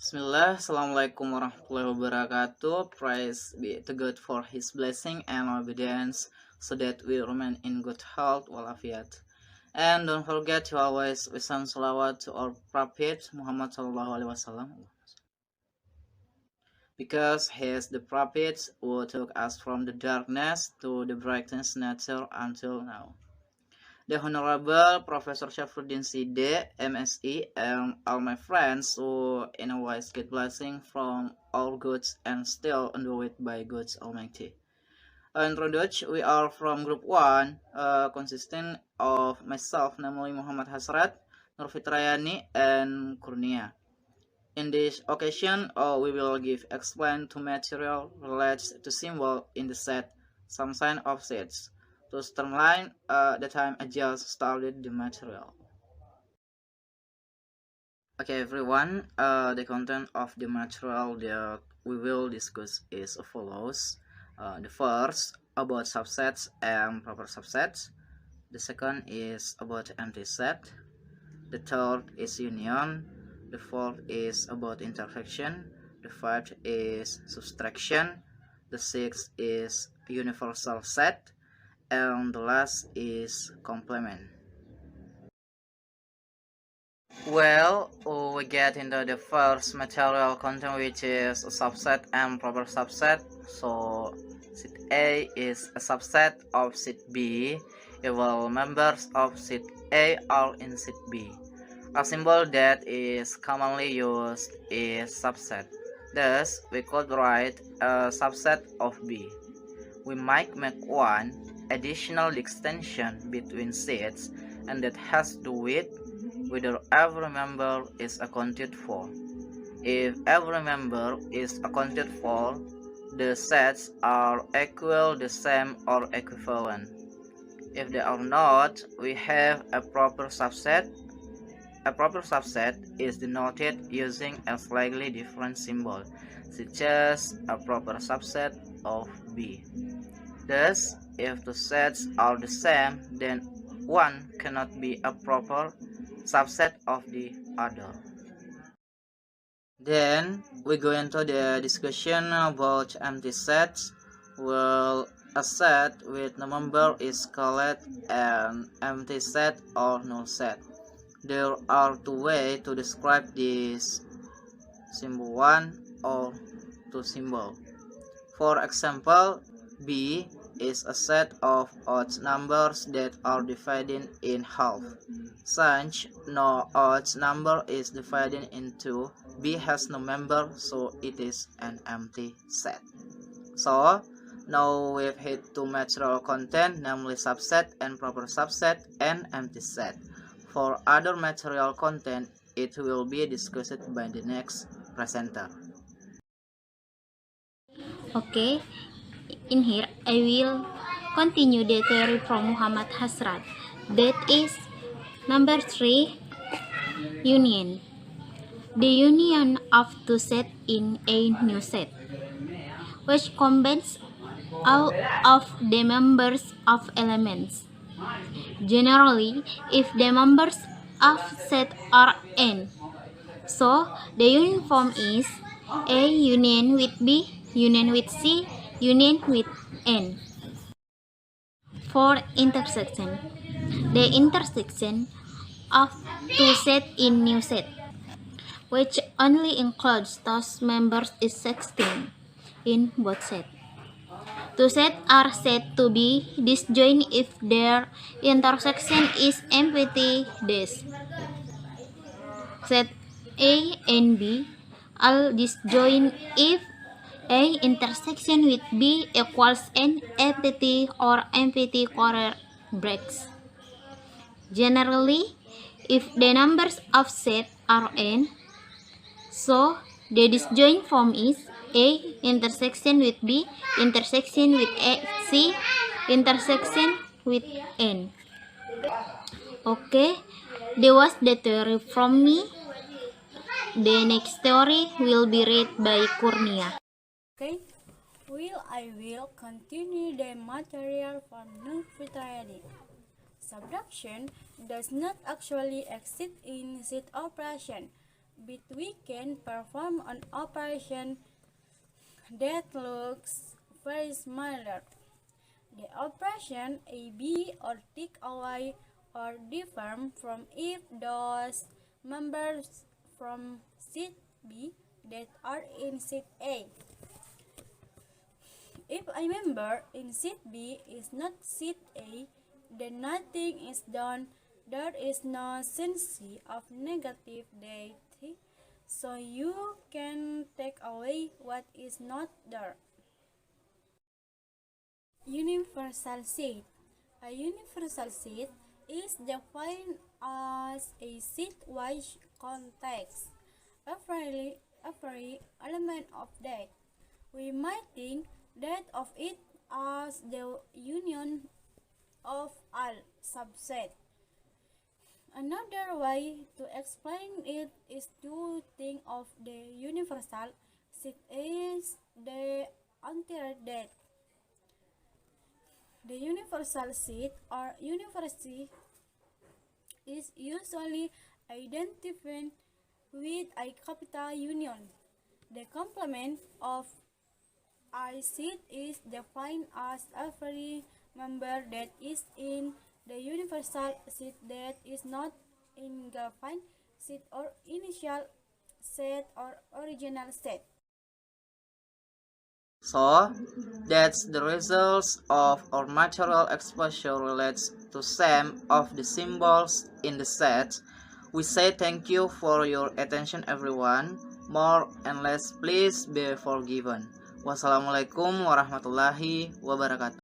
Bismillah, Assalamualaikum warahmatullahi wabarakatuh. Praise be to God for His blessing and obedience, so that we remain in good health walafiat. And don't forget to always listen salawat to our Prophet Muhammad Sallallahu Alaihi Wasallam, because He is the Prophet who took us from the darkness to the brightness nature until now. The Honorable Professor Syafruddin Side, MSc, and all my friends who in a wise get blessing from all goods and still underweight by God's Almighty. Introduced, we are from Group 1, consisting of myself, namely Muhammad Hasrat, Nurfitrayani, and Kurnia. In this occasion, we will give explain to material relates to symbol in the set, some sign of sets. To streamline the time, I just started the material. Okay, everyone, the content of the material that we will discuss is as follows. The first, about subsets and proper subsets. The second is about empty set. The third is union. The fourth is about intersection. The fifth is subtraction. The sixth is universal set. And the last is complement. Well, we get into the first material content, which is a subset and proper subset. So set A is a subset of set B if all members of set A are in set B. A symbol that is commonly used is subset. Thus, we could write a subset of B. We might make one additional extension between sets, and that has to do with whether every member is accounted for. If every member is accounted for, the sets are equal, the same, or equivalent. If they are not, we have a proper subset. A proper subset is denoted using a slightly different symbol, such as a proper subset of B. Thus, if the sets are the same, then one cannot be a proper subset of the other. Then we go into the discussion about empty sets. Well, a set with no member is called an empty set or null set. There are two ways to describe this: symbol 1 or 2 symbol. For example, B is a set of odd numbers that are divided in half. Since no odd number is divided into, B has no member, so it is an empty set. So, now we've hit two material content, namely subset and proper subset and empty set. For other material content, it will be discussed by the next presenter. Okay, in here I will continue the theory from Muhammad Hasrat. That is number 3, union. The union of two sets in a new set, which combines all of the members of elements. Generally, if the members of set are n, so the union form is A union with B, union with C, union with N. For intersection, the intersection of two sets in new set, which only includes those members, is 16 in both sets. Two sets are said to be disjoint if their intersection is empty dash. Set A and B are disjoint if A intersection with B equals n empty or empty square brackets. Generally, if the numbers of set are n, so the disjoint form is A intersection with B intersection with C intersection with N. Okay, that was the theory from me. The next theory will be read by Kurnia. Okay, I will continue the material from Nurfitrayani. Subtraction does not actually exist in set operation, but we can perform an operation that looks very similar. The operation AB or take away or differ from if those members from seat B that are in seat A. If a member in seat B is not seat A, then nothing is done. There is no sense of negative deity, so you can take away what is not there. Universal seat. A universal seat is defined as a seat which contains every element of that. We might think that of it as the union of all subsets. Another way to explain it is to think of the universal seat as the entire that. The universal seat or university is usually identified with a capital union. The complement of a seat is defined as every member that is in the universal seat that is not in defined seat or initial set or original set. So, that's the results of our material exposure relates to some of the symbols in the set. We say thank you for your attention everyone. More and less please be forgiven. Wassalamualaikum warahmatullahi wabarakatuh.